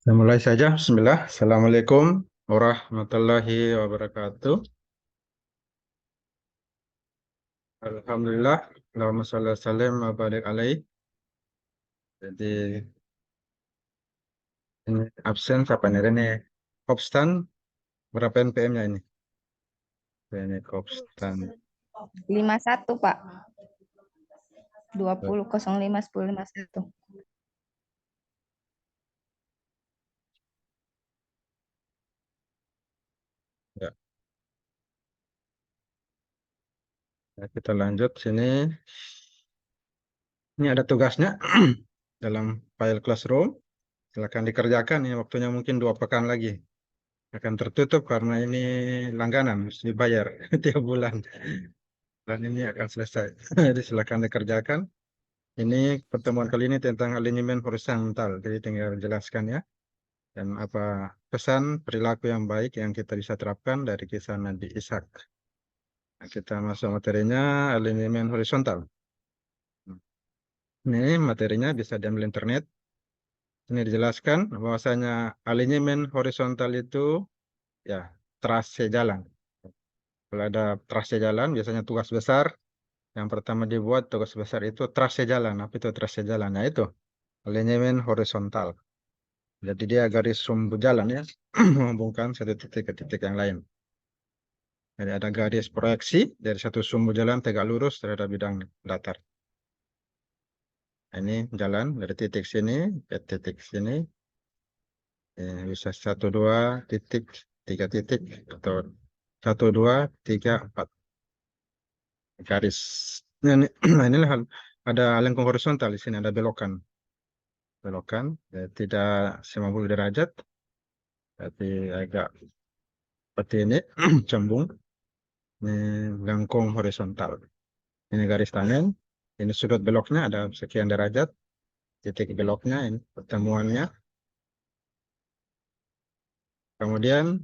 Kita mulai saja. Bismillah. Assalamualaikum warahmatullahi wabarakatuh. Alhamdulillah. Allahumma sholli wa sallim wa barik alaih. Jadi ini absen siapa nih? Ini Kopstan. Berapa NPM-nya ini? Ini Kopstan. 51 Pak. 20.05.10.51. Ya. Nah, kita lanjut sini. Ini ada tugasnya dalam file classroom. Silakan dikerjakan. Ini waktunya mungkin 2 pekan lagi. Akan tertutup karena ini langganan, harus dibayar tiap bulan. Dan ini akan selesai. Jadi silakan dikerjakan. Ini pertemuan kali ini tentang alignment horizontal. Jadi tinggal jelaskan ya. Dan apa pesan perilaku yang baik yang kita bisa terapkan dari kisah Nabi Ishak. Nah, kita masuk materinya alignment horizontal. Ini materinya bisa diambil internet. Ini dijelaskan bahwasanya alignment horizontal itu ya trase jalan. Kalau ada trase jalan biasanya tugas besar. Yang pertama dibuat tugas besar itu trase jalan. Apa itu trase jalan? Nah itu alignment horizontal. Jadi dia garis sumbu jalan ya, menghubungkan satu titik ke titik yang lain. Jadi ada garis proyeksi dari satu sumbu jalan tegak lurus terhadap bidang datar. Nah, ini jalan dari titik sini ke titik sini. Bisa 1, 2 titik, 3 titik, atau 1, 2, 3, 4 garis. Nah, inilah ada lengkung horizontal di sini, ada belokan. Belokan, ya, tidak 90 derajat, tapi agak seperti ini, cembung. Ini lengkung horizontal. Ini garis tangan. Ini sudut beloknya ada sekian derajat. Titik beloknya ini pertemuannya. Kemudian,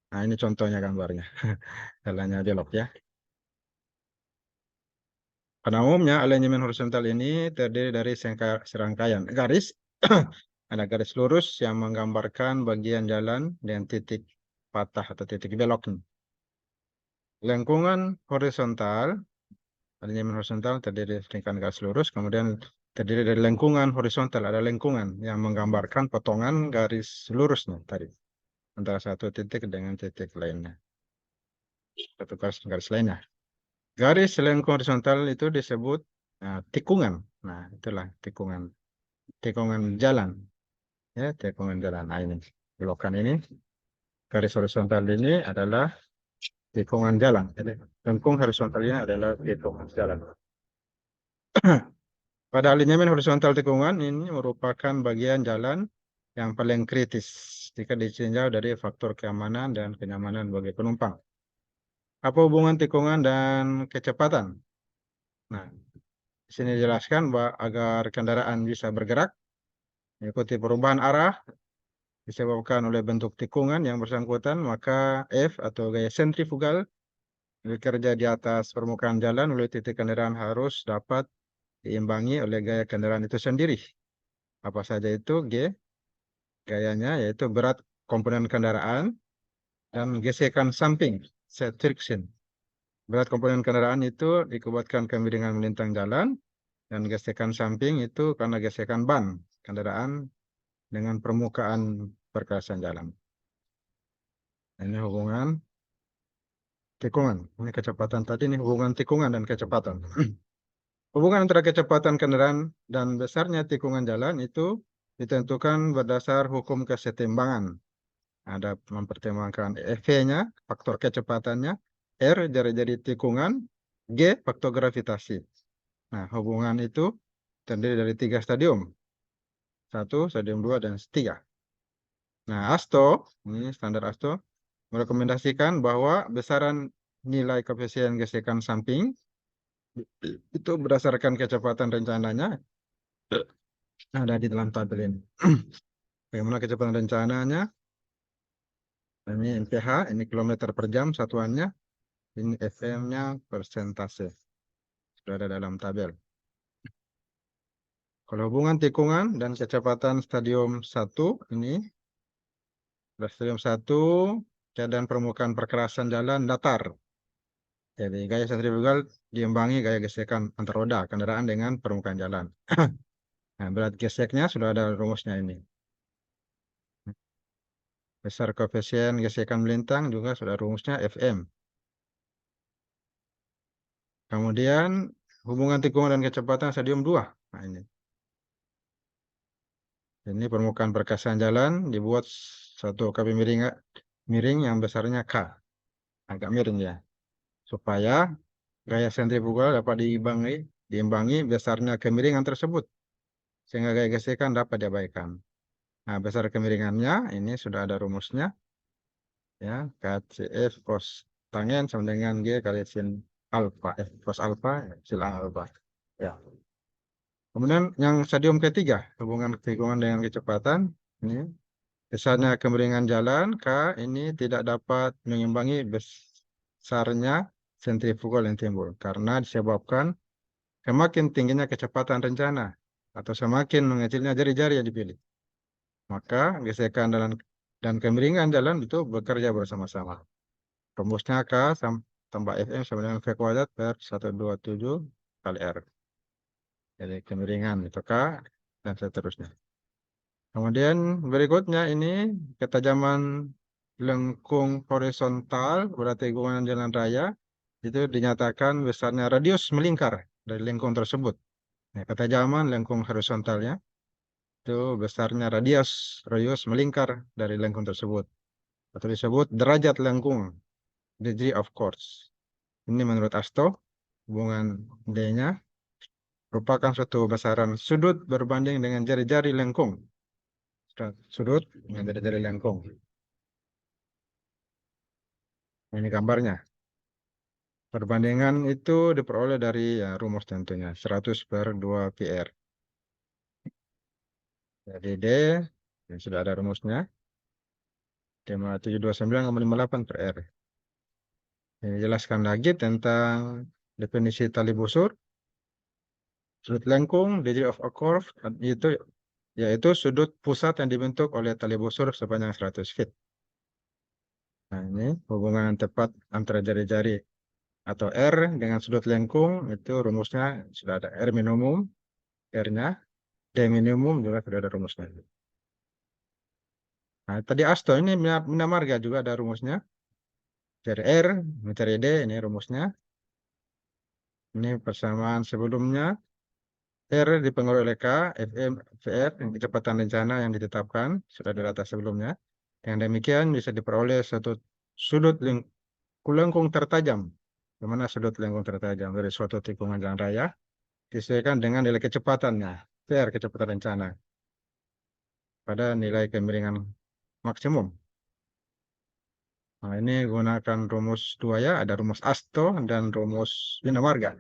nah ini contohnya gambarnya. Jalannya belok ya. Pada umumnya alignment horizontal ini terdiri dari serangkaian garis. Ada garis lurus yang menggambarkan bagian jalan dengan titik patah atau titik beloknya. Lengkungan horizontal, alignment horizontal terdiri dari serangkaian garis lurus, kemudian terdiri dari lengkungan horizontal, ada lengkungan yang menggambarkan potongan garis lurusnya tadi antara satu titik dengan titik lainnya, satu garis lainnya. Garis lengkung horizontal itu disebut tikungan. Nah, itulah tikungan jalan, ya tikungan jalan. Nah, ini belokan ini, garis horizontal ini adalah tikungan jalan. Jadi lengkung horizontal ini adalah tikungan jalan. Pada alignment horizontal tikungan ini merupakan bagian jalan yang paling kritis jika ditinjau dari faktor keamanan dan kenyamanan bagi penumpang. Apa hubungan tikungan dan kecepatan? Nah, di sini dijelaskan bahwa agar kendaraan bisa bergerak, mengikuti perubahan arah disebabkan oleh bentuk tikungan yang bersangkutan, maka F atau gaya sentrifugal bekerja di atas permukaan jalan oleh titik kendaraan harus dapat diimbangi oleh gaya kendaraan itu sendiri. Apa saja itu? G, gayanya yaitu berat komponen kendaraan dan gesekan samping, set friction. Berat komponen kendaraan itu dikuatkan kami dengan melintang jalan, dan gesekan samping itu karena gesekan ban kendaraan dengan permukaan perkasan jalan. Ini hubungan tikungan. Ini kecepatan tadi, ini hubungan tikungan dan kecepatan. Hubungan antara kecepatan kendaraan dan besarnya tikungan jalan itu ditentukan berdasar hukum kesetimbangan. Ada mempertimbangkan V-nya, faktor kecepatannya, R, jari-jari tikungan, G, faktor gravitasi. Nah, hubungan itu terdiri dari 3 stadium. 1, stadium 2, dan 3. Nah, ASTO, ini standar ASTO, merekomendasikan bahwa besaran nilai koefisien gesekan samping itu berdasarkan kecepatan rencananya ada di dalam tabel ini. Bagaimana kecepatan rencananya? Ini MPH, ini kilometer per jam satuannya, ini FM-nya persentase. Sudah ada dalam tabel. Kalau hubungan tikungan dan kecepatan stadium 1 ini Stadium 1, keadaan permukaan perkerasan jalan datar. Jadi gaya sentrifugal diimbangi gaya gesekan antar roda kendaraan dengan permukaan jalan. Nah, berat geseknya sudah ada rumusnya ini. Besar koefisien gesekan melintang juga sudah rumusnya Fm. Kemudian hubungan tikungan dan kecepatan stadium 2. Nah, ini. Ini permukaan perkerasan jalan dibuat satu kaki miring yang besarnya K. Agak miring ya. Supaya gaya sentrifugal dapat diimbangi besarnya kemiringan tersebut. Sehingga gaya gesekan dapat diabaikan. Nah, besar kemiringannya ini sudah ada rumusnya. Ya, KCF cos tangen sama dengan G kali sin alfa. Cos alfa, sin alfa. Ya. Kemudian yang stadium ketiga, hubungan tikungan dengan kecepatan. Ini besarnya kemiringan jalan K ini tidak dapat mengimbangi besarnya sentrifugal yang timbul. Karena disebabkan semakin tingginya kecepatan rencana atau semakin mengecilnya jari-jari yang dipilih. Maka gesekan dan kemiringan jalan itu bekerja bersama-sama. Rumusnya K tambah Fm sama dengan V kuadrat per 127 kali R. Jadi kemiringan itu K dan seterusnya. Kemudian berikutnya ini ketajaman lengkung horizontal berarti hubungan jalan raya itu dinyatakan besarnya radius melingkar dari lengkung tersebut. Nah, ketajaman lengkung horizontalnya itu besarnya radius melingkar dari lengkung tersebut. Atau disebut derajat lengkung, degree of course. Ini menurut Asto, hubungan D-nya merupakan suatu besaran sudut berbanding dengan jari-jari lengkung. Sudut dengan jari-jari lengkung. Ini gambarnya. Perbandingan itu diperoleh dari ya, rumus tentunya, 100 per 2 PR. Jadi D, yang sudah ada rumusnya, 5729,58 per R. Ini jelaskan lagi tentang definisi tali busur. Sudut lengkung, degree of a curve, itu yaitu sudut pusat yang dibentuk oleh tali busur sepanjang 100 feet. Nah, ini hubungan tepat antara jari-jari atau R dengan sudut lengkung, itu rumusnya sudah ada R minimum, R-nya, D minimum juga sudah ada rumusnya. Nah, tadi Asto ini Bina Marga juga ada rumusnya. Cari R, mencari D, ini rumusnya. Ini persamaan sebelumnya. R dipengaruhi oleh K, Fm, VR, kecepatan rencana yang ditetapkan, sudah di atas sebelumnya. Yang demikian bisa diperoleh satu sudut lengkung tertajam. Bagaimana sudut lengkung tertajam dari suatu tikungan jalan raya disesuaikan dengan nilai kecepatannya, VR, kecepatan rencana, pada nilai kemiringan maksimum. Nah, ini gunakan rumus 2 ya, ada rumus Asto dan rumus Bina Marga.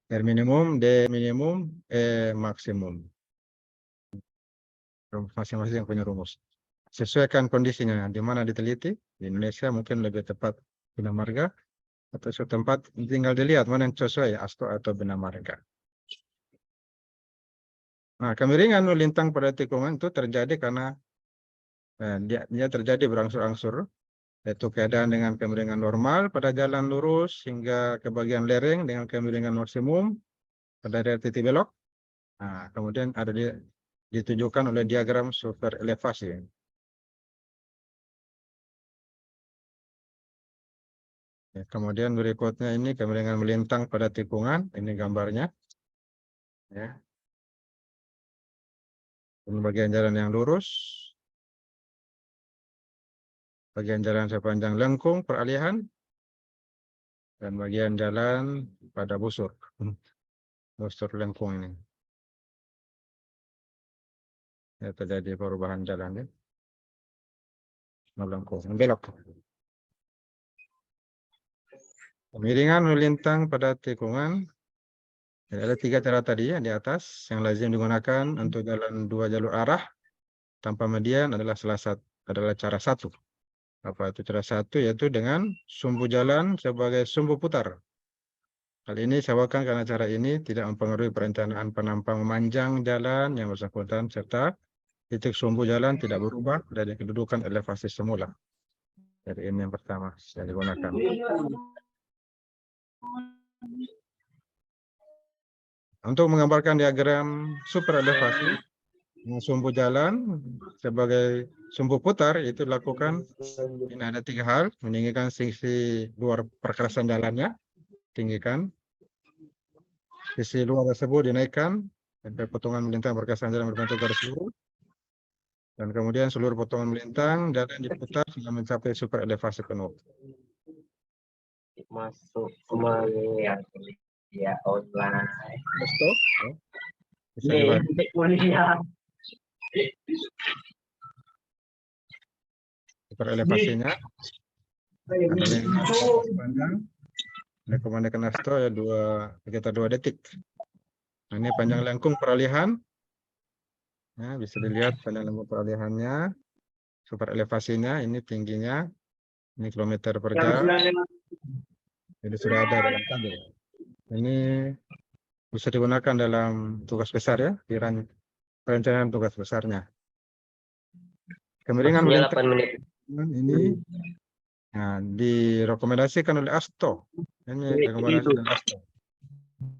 R minimum, D minimum, E maksimum. Masing-masing yang punya rumus. Sesuaikan kondisinya, di mana diteliti. Di Indonesia mungkin lebih tepat Bina Marga, atau suatu tempat tinggal dilihat mana yang sesuai, Asto atau Bina Marga. Nah, kemiringan melintang pada tikungan itu terjadi karena dia terjadi berangsur-angsur, yaitu keadaan dengan kemiringan normal pada jalan lurus hingga ke bagian lereng dengan kemiringan maksimum pada daerah titik belok. Nah, kemudian ada ditunjukkan oleh diagram super elevasi. Ya, kemudian berikutnya ini kemiringan melintang pada tikungan, ini gambarnya. Ya. Ini bagian jalan yang lurus, bagian jalan sepanjang lengkung peralihan, dan bagian jalan pada busur lengkung ini. Ya, terjadi perubahan jalan ya. Melengkung, belok. Kemiringan melintang pada tikungan. Jadi ada 3 cara tadi ya di atas yang lazim digunakan untuk jalan 2 jalur arah tanpa median adalah cara 1. Apa itu cara 1? Yaitu dengan sumbu jalan sebagai sumbu putar. Kali ini saya bawakan karena cara ini tidak mempengaruhi perencanaan penampang memanjang jalan yang bersangkutan serta titik sumbu jalan tidak berubah dari kedudukan elevasi semula. Jadi ini yang pertama yang digunakan. Untuk menggambarkan diagram super elevasi, sumbu jalan sebagai sumbu putar itu dilakukan. Ini ada 3 hal: meninggikan sisi luar perkerasan jalannya, tinggikan. Sisi luar tersebut dinaikkan sampai potongan melintang perkerasan jalan berbentuk garis lurus. Dan kemudian seluruh potongan melintang jalan diputar hingga mencapai super elevasi penuh. Masuk kuliah online. Stop. Bisa dibantu. Kuliah. Super elevasinya ada lengkung panjang. Rekomendasi Nasto ya sekitar 2 detik. Nah, ini panjang lengkung peralihan. Nah, bisa dilihat panjang lengkung peralihannya. Super elevasinya ini tingginya. Ini kilometer per jam. Jadi sudah ada dalam tabel. Ini bisa digunakan dalam tugas besar ya, perencanaan tugas besarnya. Kemiringan melintang 8 menit. ini nah, direkomendasikan oleh ASTO. Ini rekomendasi dari ASTO.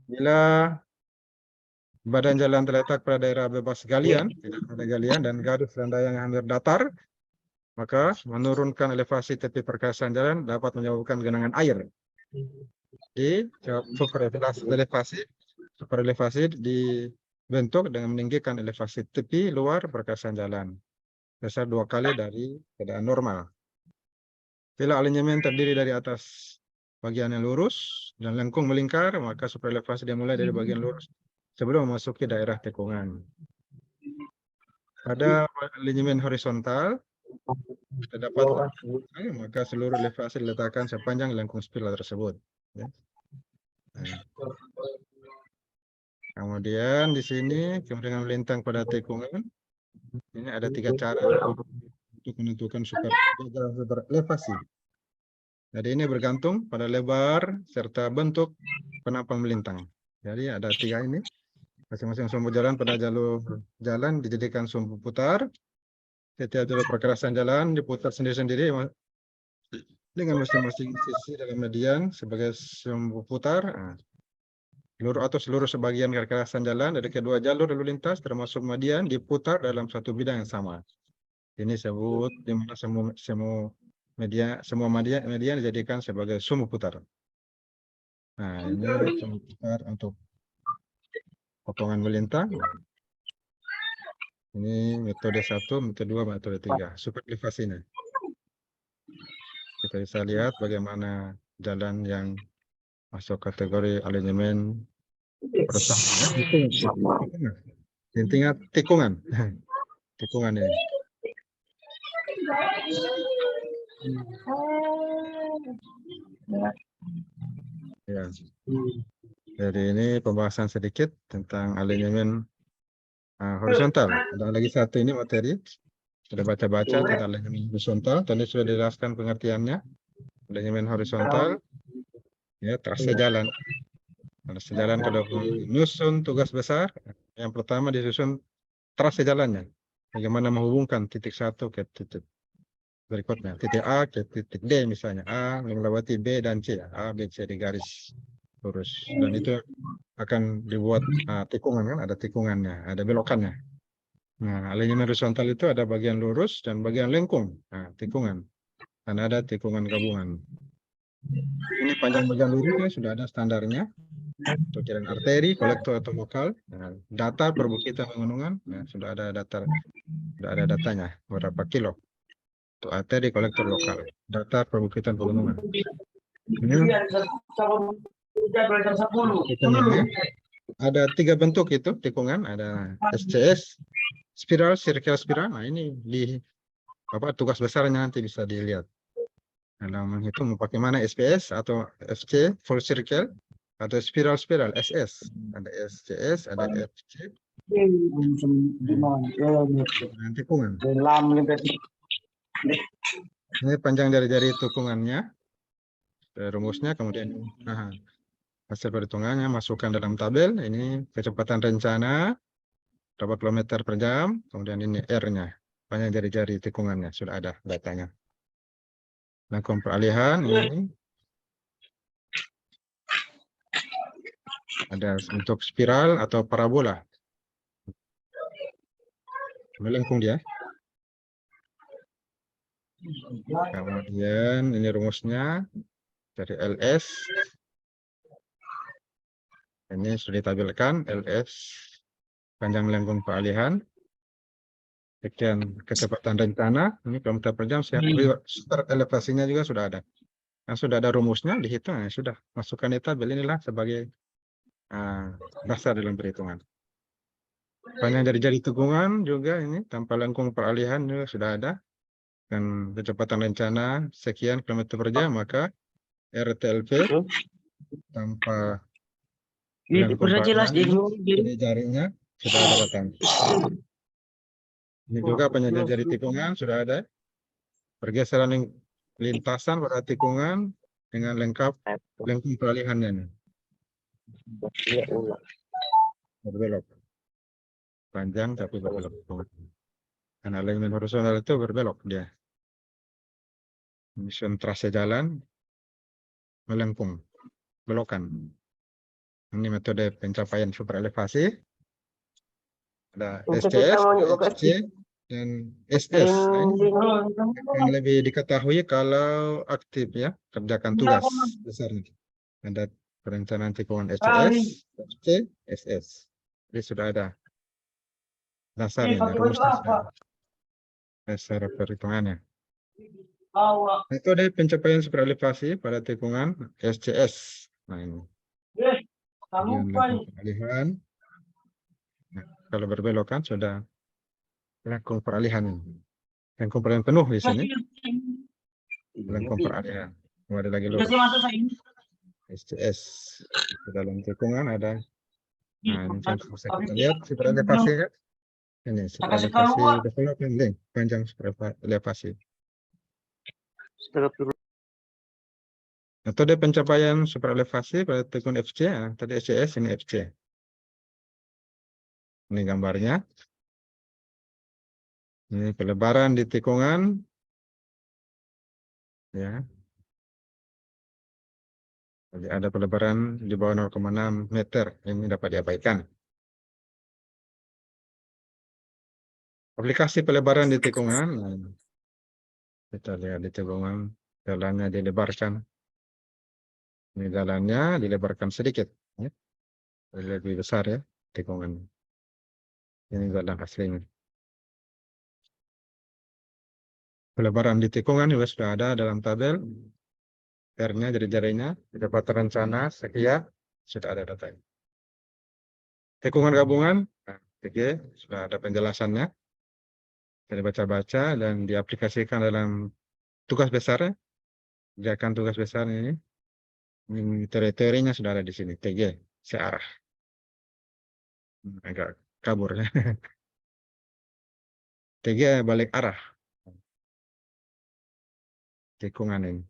Bila badan jalan terletak pada daerah bebas galian, tidak ada galian dan garis landai yang hampir datar, maka menurunkan elevasi tepi perkerasan jalan dapat menyebabkan genangan air. Di super elevasi dibentuk dengan meninggikan elevasi tepi luar perkerasan jalan besar 2 kali dari keadaan normal. Bila alinyemen terdiri dari atas bagian yang lurus dan lengkung melingkar, maka super elevasi dimulai dari bagian lurus sebelum memasuki daerah tikungan. Pada alinyemen horizontal terdapat maka seluruh elevasi diletakkan sepanjang lengkung spiral tersebut. Ya. Nah. Kemudian di sini kemiringan melintang pada tikungan. Ini ada 3 cara untuk menentukan super elevasi. Jadi ini bergantung pada lebar serta bentuk penampang melintang. Jadi ada 3 ini. Masing-masing sumbu jalan pada jalur jalan dijadikan sumbu putar. Setiap jalur perkerasan jalan diputar sendiri-sendiri dengan masing-masing sisi dalam median sebagai sumbu putar. Nah, seluruh sebagian perkerasan jalan dari kedua jalur lalu lintas termasuk median diputar dalam satu bidang yang sama. Ini sebut di mana semua median dijadikan sebagai sumbu putar. Nah, ini sumbu putar untuk potongan melintang. Ini metode 1, metode 2, metode 3. Super elevasinya. Kita bisa lihat bagaimana jalan yang masuk kategori alinyemen intinya tikungan. Tikungan ini. Ya. Jadi ini pembahasan sedikit tentang alinyemen horizontal. Ada lagi satu ini materi. Sudah baca-baca tentang alinyemen horizontal. Tadi sudah dijelaskan pengertiannya. Alinyemen horizontal. Ya, trase jalan. Trase jalan kalau menyusun tugas besar, yang pertama disusun trase jalannya. Bagaimana menghubungkan titik 1 ke titik berikutnya. Titik A ke titik D misalnya. A melewati B dan C. A, B, C di garis lurus. Dan itu akan dibuat tikungan kan, ada tikungannya, ada belokannya. Nah, alinyemen horizontal itu ada bagian lurus dan bagian lengkung. Nah, tikungan. Dan ada tikungan gabungan. Ini panjang bagian lurusnya sudah ada standarnya. Untuk jalan arteri, kolektor atau lokal. Nah, data perbukitan pegunungan, nah, sudah ada datanya berapa kilo. Untuk arteri, kolektor lokal. Data perbukitan pegunungan. Ini tikungannya. Ada 3 bentuk itu tikungan, ada SCS, spiral, circle spiral. Nah, ini di tugas besarnya nanti bisa dilihat. Dalam menghitung bagaimana SPS atau FC, full circle, atau spiral SS. Ada SCS, ada FC. Tikungan. Ini panjang dari jari tikungannya. Rumusnya kemudian hasil perhitungannya masukkan dalam tabel. Ini kecepatan rencana berapa kilometer per jam, kemudian ini R-nya, panjang jari-jari tikungannya, sudah ada datanya. Lengkung peralihan ini ada untuk spiral atau parabola. Melengkung dia. Kemudian ini rumusnya dari LS. Ini sudah ditampilkan LS panjang melengkung peralihan. Sekian kecepatan rencana, ini kilometer per jam, super elevasinya juga sudah ada. Nah, sudah ada rumusnya, dihitung, ya sudah. Masukkan di tabel inilah sebagai dasar dalam perhitungan. Panjang dari jari tikungan juga ini, tanpa lengkung peralihan juga sudah ada. Dan kecepatan rencana sekian kilometer per jam, maka RTLP tanpa lengkung peralihan ini, jarinya sudah ada datang. Ini juga panjang jari tikungan sudah ada. Pergeseran lintasan pada tikungan dengan lengkap lengkung peralihannya. Berbelok. Panjang tapi berbelok. Karena elemen horizontal itu berbelok dia. Mission trase jalan melengkung, belokan. Ini metode pencapaian super elevasi. Ada STS, FC, dan SS. Nah, ini akan lebih diketahui kalau aktif ya, kerjakan tugas besar. Ada perencanaan tikungan STS, FC, SS. Jadi sudah ada dasarnya, rumusnya sudah. Dasar perhitungannya. Itu ada pencapaian super elevasi pada tikungan SCS. Nah ini. Kemudian lengkung peralihan. Nah, kalau berbelok kan sudah lengkung peralihan. Lengkung peralihan penuh di sini. Lengkung peralihan. Ada lagi lurus. SCS. Di dalam tikungan ada. Nah ini contoh bisa kita lihat super elevasi kan. Ini super elevasi development link. Panjang super elevasi. Metode pencapaian super elevasi pada tikungan FC, ya. Tadi SCS, ini FC. Ini gambarnya. Ini pelebaran di tikungan. Ya. Jadi ada pelebaran di bawah 0,6 meter. Ini dapat diabaikan. Aplikasi pelebaran di tikungan. Nah, kita lihat di tikungan. Jalannya dilebarkan. Ini jalannya dilebarkan sedikit. Ya. Lebih besar ya tikungan. Ini jalan aslinya. Pelebaran di tikungan juga sudah ada dalam tabel. R-nya jari-jarinya, kecepatan rencana, sekian, sudah ada datanya. Tikungan gabungan, TG, sudah ada penjelasannya. Jadi baca-baca dan diaplikasikan dalam tugas besar. Kerjakan tugas besar ini. Teori-teorinya sudah ada di sini, TG, searah. Agak kabur ya. TG balik arah. Tikungan ini.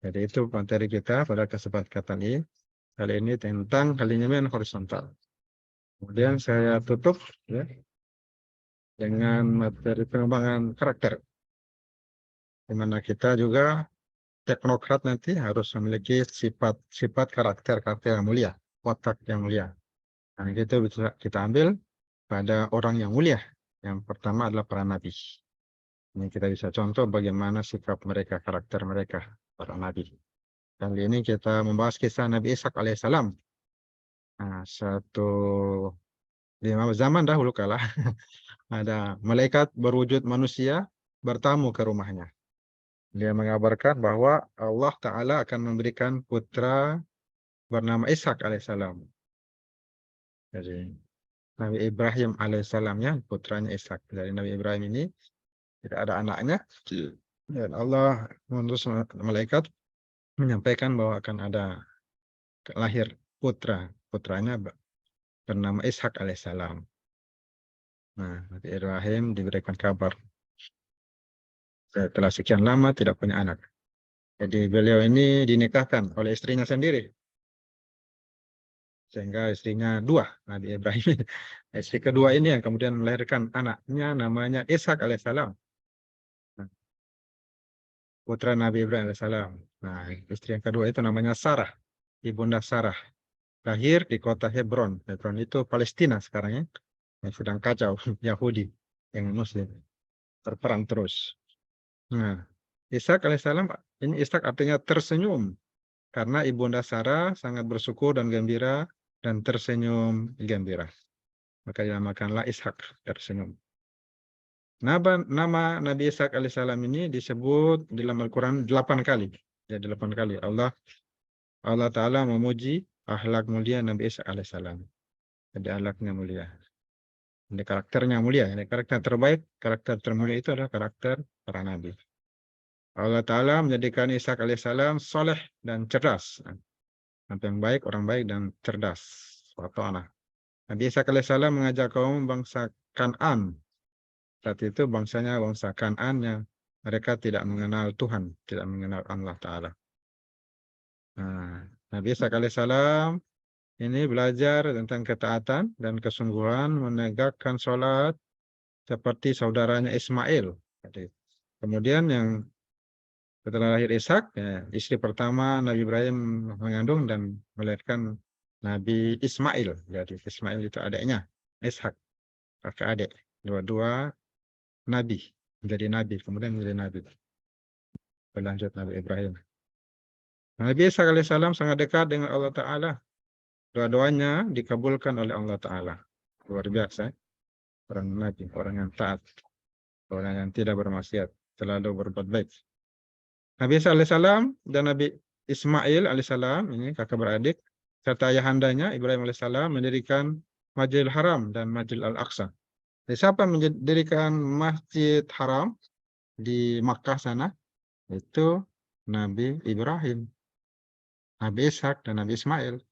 Jadi itu materi kita pada kesepakatan ini. Kali ini tentang alignment horizontal. Kemudian saya tutup ya, dengan materi pengembangan karakter. Di mana kita juga teknokrat nanti harus memiliki sifat karakter yang mulia, watak yang mulia. Nah, itu bisa kita ambil pada orang yang mulia. Yang pertama adalah para nabi. Ini kita bisa contoh bagaimana sikap mereka, karakter mereka, para nabi. Kali ini kita membahas kisah Nabi Ishak alaihissalam. Nah, di zaman dahulu kala ada malaikat berwujud manusia bertamu ke rumahnya. Dia mengabarkan bahwa Allah Ta'ala akan memberikan putra bernama Ishak alaihissalam. Jadi Nabi Ibrahim alaihissalamnya putranya Ishak. Dari Nabi Ibrahim ini tidak ada anaknya. Dan Allah mengutus malaikat menyampaikan bahwa akan ada lahir putranya bernama Ishak alaihissalam. Nah, Nabi Ibrahim diberikan kabar setelah sekian lama tidak punya anak. Jadi beliau ini dinikahkan oleh istrinya sendiri. sehingga istrinya 2, Nabi Ibrahim. Istri kedua ini yang kemudian melahirkan anaknya namanya Ishak alaihissalam. Putra Nabi Ibrahim alaihissalam. Nah, istri yang kedua itu namanya Sarah, ibunda Sarah. Lahir di kota Hebron. Hebron itu Palestina sekarang ya, yang sedang kacau Yahudi yang Muslim berperang terus. Nah, Ishak alaihissalam, ini Ishak artinya tersenyum karena ibunda Sarah sangat bersyukur dan gembira dan tersenyum gembira. Maka dinamakanlah Ishak, tersenyum. Nama Nabi Ishak alaihissalam ini disebut di dalam Al-Quran 8 kali. Ya, 8 kali Allah Ta'ala memuji akhlak mulia Nabi Ishak alaihissalam. Jadi akhlaknya mulia. Ini karakternya mulia. Ini karakter terbaik, karakter termulia itu adalah karakter para nabi. Allah Ta'ala menjadikan Ishak alaihissalam soleh dan cerdas. Yang baik, orang baik dan cerdas. Suatu anak. Nabi Ishak alaihissalam mengajak kaum bangsa Kan'an. Saat itu bangsanya bangsa Kan'an yang mereka tidak mengenal Tuhan, tidak mengenal Allah Ta'ala. Nah, Nabi Ishak alaihissalam ini belajar tentang ketaatan dan kesungguhan menegakkan sholat seperti saudaranya Ismail. Kemudian yang setelah lahir Ishak, ya, istri pertama Nabi Ibrahim mengandung dan melahirkan Nabi Ismail. Jadi Ismail itu adiknya, Ishak, kakak adik. Dua-dua Nabi, menjadi Nabi, kemudian menjadi Nabi. Berlanjut Nabi Ibrahim. Nabi Ishak alaihissalam sangat dekat dengan Allah Ta'ala. Dua-duanya dikabulkan oleh Allah Ta'ala. Luar biasa. Orang Nabi, orang yang taat. Orang yang tidak bermaksiat. Selalu berbuat baik. Nabi Ishak alaihissalam dan Nabi Ismail alaihissalam, ini kakak beradik, serta ayahandanya Ibrahim alaihissalam mendirikan Masjidil Haram dan Masjidil Al-Aqsa. Jadi siapa mendirikan Masjid Haram di Makkah sana? Itu Nabi Ibrahim, Nabi Ishak dan Nabi Ismail.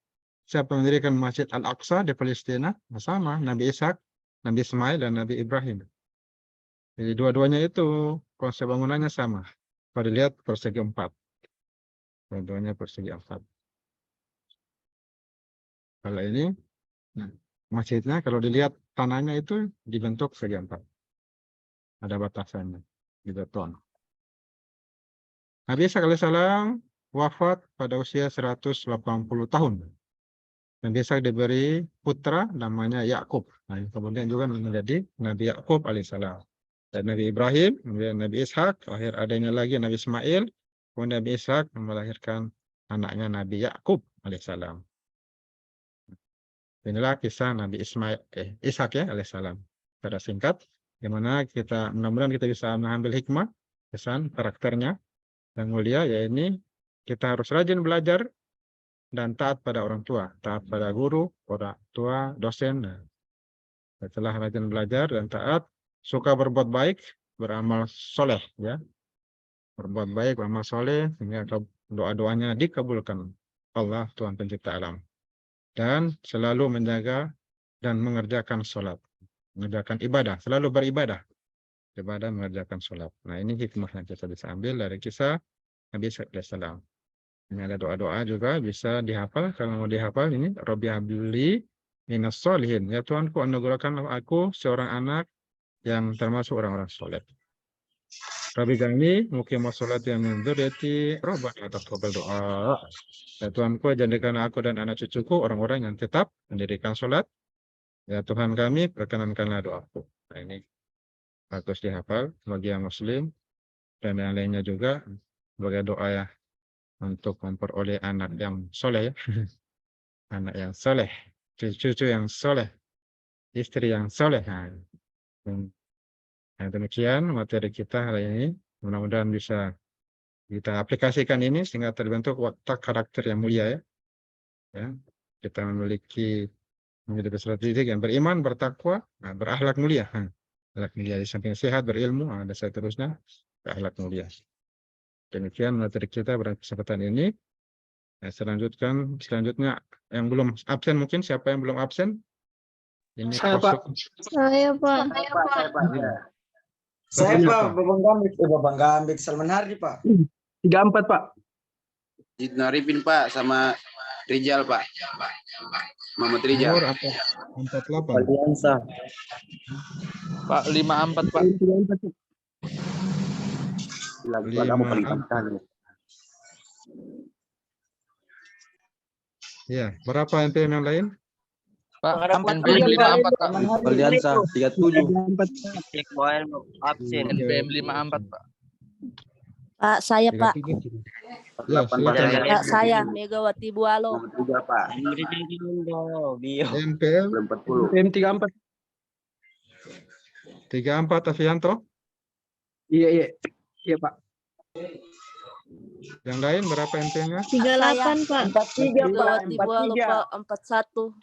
Siapa mendirikan Masjid Al-Aqsa di Palestina? Sama, Nabi Ishak, Nabi Ismail, dan Nabi Ibrahim. Jadi dua-duanya itu konsep bangunannya sama. Kalau dilihat persegi 4. Dua-duanya persegi 4. Kalau ini, masjidnya kalau dilihat tanahnya itu dibentuk segi 4. Ada batasannya di beton. Nabi Ishak alaihissalam wafat pada usia 180 tahun. Nabi Ishak diberi putra namanya Yakub. Nah, kemudian juga menjadi Nabi Yakub alaihissalam. Dan Nabi Ibrahim, kemudian Nabi Ishak, lahir adanya lagi Nabi Ismail, kemudian Nabi Ishak melahirkan anaknya Nabi Yakub alaihissalam. Inilah kisah Nabi Ishak ya alaihissalam. Secara singkat, gimana kita mudah-mudahan kita bisa mengambil hikmah, kesan karakternya yang mulia, yaitu kita harus rajin belajar dan taat pada orang tua, taat pada guru, orang tua, dosen. Setelah rajin belajar dan taat, suka berbuat baik, beramal soleh, ya, berbuat baik, beramal soleh, sehingga doa-doanya dikabulkan Allah Tuhan Pencipta alam. Dan selalu menjaga dan mengerjakan sholat, mengerjakan ibadah, selalu beribadah, ibadah mengerjakan sholat. Nah, ini hikmah yang kita bisa ambil dari kisah Nabi Ishak alaihissalam. Ini ada doa-doa juga bisa dihafal. Kalau mau dihafal ini, Rabbi habli minas sholihin. Ya Tuhanku, anugerahkan aku seorang anak yang termasuk orang-orang soleh. Rabbi gani muqimas sholati min dzurriyyati rabbana taqabbal doa. Ya Tuhanku, jadikan aku dan anak cucuku orang-orang yang tetap mendirikan sholat. Ya Tuhan kami, perkenankanlah doaku. Nah, ini bagus dihafal bagi yang muslim dan yang lainnya juga sebagai doa ya, untuk memperoleh anak yang soleh, anak yang soleh, cucu yang soleh, istri yang soleh. Nah, demikian materi kita hari ini. Mudah-mudahan bisa kita aplikasikan ini sehingga terbentuk watak karakter yang mulia ya. Ya, kita memiliki menjadi peserta didik yang beriman, bertakwa, berakhlak mulia. Akhlak mulia di samping sehat, berilmu, dan seterusnya berakhlak mulia. Demikian materi kita pada kesempatan ini. Selanjutnya yang belum absen, mungkin siapa yang belum absen? Ini Saya, Pak. Saya, Pak. Saya, Pak, Babang Gambik, Salman Hardi, Pak. 34, Pak. Naripin Pak sama Rijal, Pak. Muhammad Rijal. Umur 48. Aliansa. Pak 54 Pak. Buat aku paling 54. kali. Ya, berapa NPM yang lain? Pak Harapan NPM 54 Pak. Aliansa 37. Absen. NPM 54 Pak. Pak, saya Pak. 37. Ya, silakan. Pak, saya Megawati Bualo. Muhammad Rijal, Pak. NPM 40. PM 34. 34 Afianto. Iya, Pak. Yang lain berapa NPM-nya? 38 Pak. 43, Pak. Megawati Bualo Pak 41.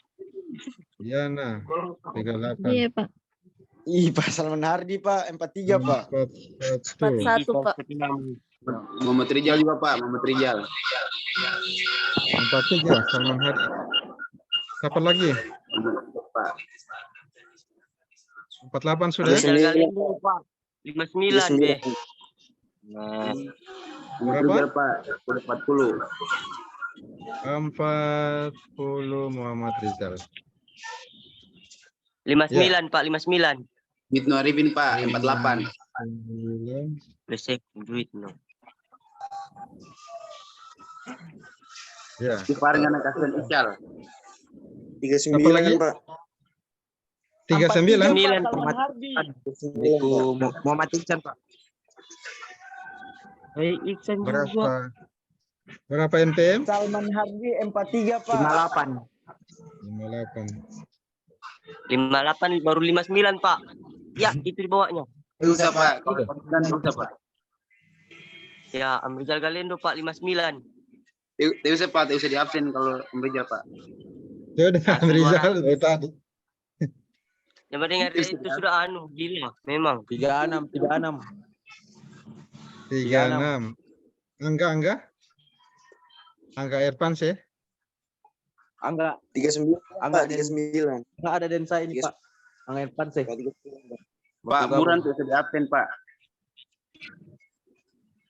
Iya, nah. 38. Iya Pak. Ih, Pak Salman Hardi, Pak. 43, Pak. 41. 41 Pak. Muhammad Rijal juga, Pak. Muhammad Rijal. 43 Salman Hadi. Siapa lagi? Pak. 48 sudah ya? 59, Pak. 59 deh. Muhammad Rijal, Pak. 40. 40 Muhammad Rizal. 59 Pak, 59. Ibnu Arifin, Pak. 48. 9. Resep duit no. Ya. Ifarnya anak kasihan Ical. 39 apa lagi? Pak. 39. 9 Muhammad Iksan, Pak. Iksan juga. Berapa NPM? Salman Hardi 43, Pak. 58. 58. 58 baru 59 Pak. Ya, itu di bawahnya. Usah, Pak. Dan usah, Pak. Ya, Amrizal Galendo Pak 59. Tidak usah, Pak. Tidak usah diabsen kalau Rijal, Pak. Itu udah Rizal dari tadi. Yang mendengar itu sudah gila memang. 36. 36. Angga Irfan sih. Angga 39. Angga 39. Enggak ada Densa ini, Pak. Angga Irfan sih. Pak Buran tuh sudah absen, Pak.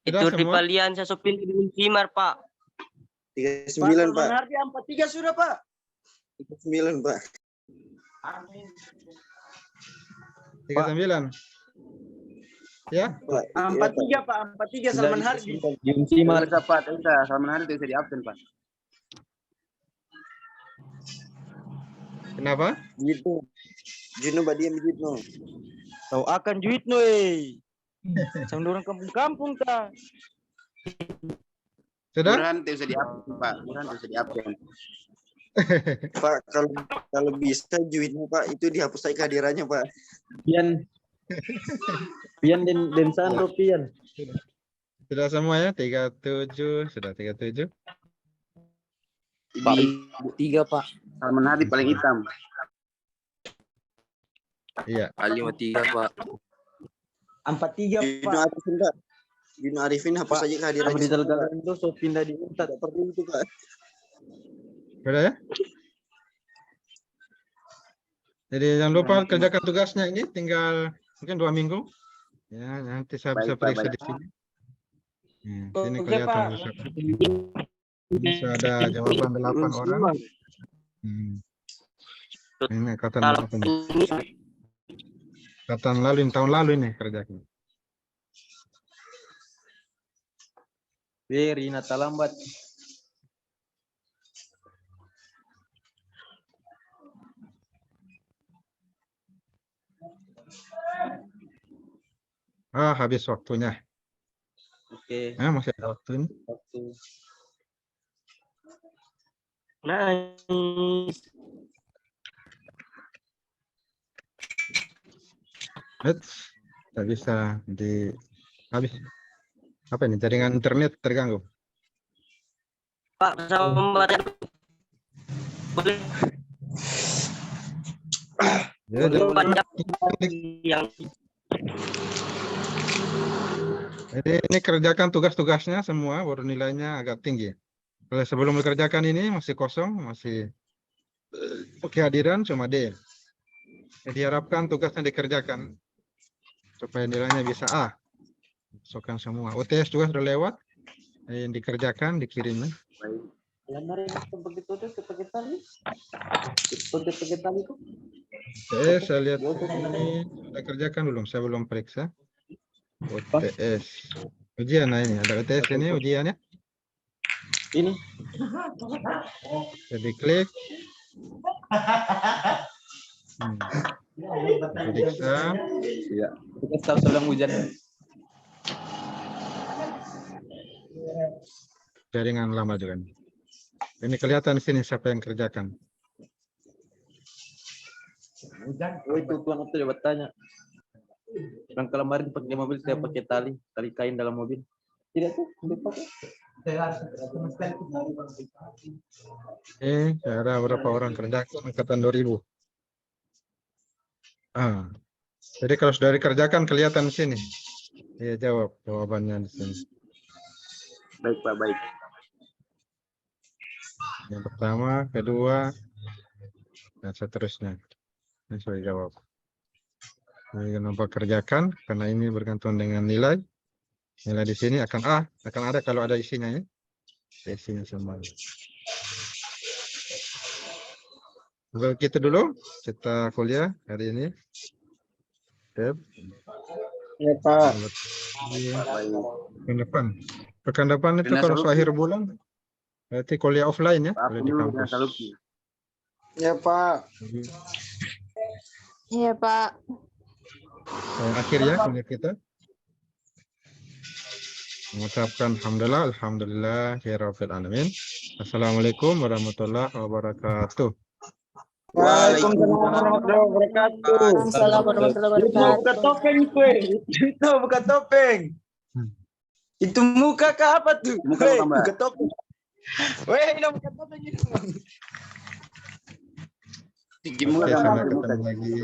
Itu di palian saya sopin di Simar, Pak. 39, Pak. Hardi 43 sudah, Pak. 39, Pak. 39. Ya. 43, Pak. 43 Salman Hardi. Simar, Pak. Salman Hardi itu bisa diabsen, Pak. Kenapa? Gitu. Jino Badiam Jitno. Tahu akan Juitno, sama orang kampung-kampung ta. Sudah? Buran itu bisa diabsen, Pak. Buran itu bisa diabsen. Pak, kalau bisa Juitno, Pak, itu dihapus saja kehadirannya, Pak. Pian Densan Pian. Sudah semua ya? 37. Sudah 37. Pak, 3, Pak. Salman Hardi paling hitam. Iya. 53 Pak. 43, Jino Pak. Arifin, Pak. Jino Arifin hapus saja kehadirannya. Amrizal Galendo so pindah di Untat. Tidak perlu itu, Pak. Sudah ya? Jadi jangan lupa kerjakan tugasnya ini tinggal mungkin 2 minggu. Ya, nanti saya bisa Baik, Pak, periksa baik. di sini. Ini Oke, kelihatan Pak. bisa ada jawaban 8 orang. Ini angkatan berapa nih? Angkatan lalu ini, tahun lalu ini kerjakan. Rina lambat. Habis waktunya. Oke. Masih ada waktu ini. Nice. Tidak bisa habis. Apa ini? Jaringan internet terganggu. Pak sama boleh Ya, panjang yang Jadi ini kerjakan tugas-tugasnya semua, baru nilainya agak tinggi. Kalau sebelum dikerjakan ini masih kosong, masih kehadiran cuma D. Jadi harapkan tugasnya dikerjakan supaya nilainya bisa A. Masukkan semua. UTS juga sudah lewat, yang dikerjakan, dikirimnya. Lamar yang begitu tuh pakai tali. Pakai tali tuh. UTS saya lihat ini sudah kerjakan belum? Saya belum periksa. UTS. Ujian nah ini ada UTS ini ujiannya. Ini. Jadi klik. Periksa. Iya. Kita tahu sedang hujan. Jaringan lama juga nih. Ini kelihatan di sini siapa yang kerjakan. Oh itu tuan itu coba tanya. Yang kemarin pakai mobil saya pakai tali kain dalam mobil. Tidak tuh, dipakai. Ada berapa orang kerjakan angkatan 2000. Jadi kalau sudah dikerjakan kelihatan di sini. Iya jawabannya di sini. Baik Pak, baik. Yang pertama, kedua, dan seterusnya. Ini sudah dijawab. Jadi kenapa kerjakan? Karena ini bergantung dengan nilai. Nilai di sini akan ada kalau ada isinya ya. Isinya semua. Begitu dulu kita kuliah hari ini. Ya Pak. Pekan depan itu kalau akhir bulan berarti kuliah offline ya, kuliah di kampus. Ya Pak. Iya, Pak. Yang akhir ya kuliah kita. Mengucapkan alhamdulillah ya rabbil alamin. Assalamualaikum warahmatullahi wabarakatuh. Waalaikumsalam warahmatullahi wabarakatuh. Assalamualaikum warahmatullahi Itu buka wabarakatuh. topeng kue. Itu buka topeng. Itu muka ke apa tuh? Muka Weh, tambah. buka topeng. Weh, ini buka topeng itu. Oke, sampai ketemu lagi.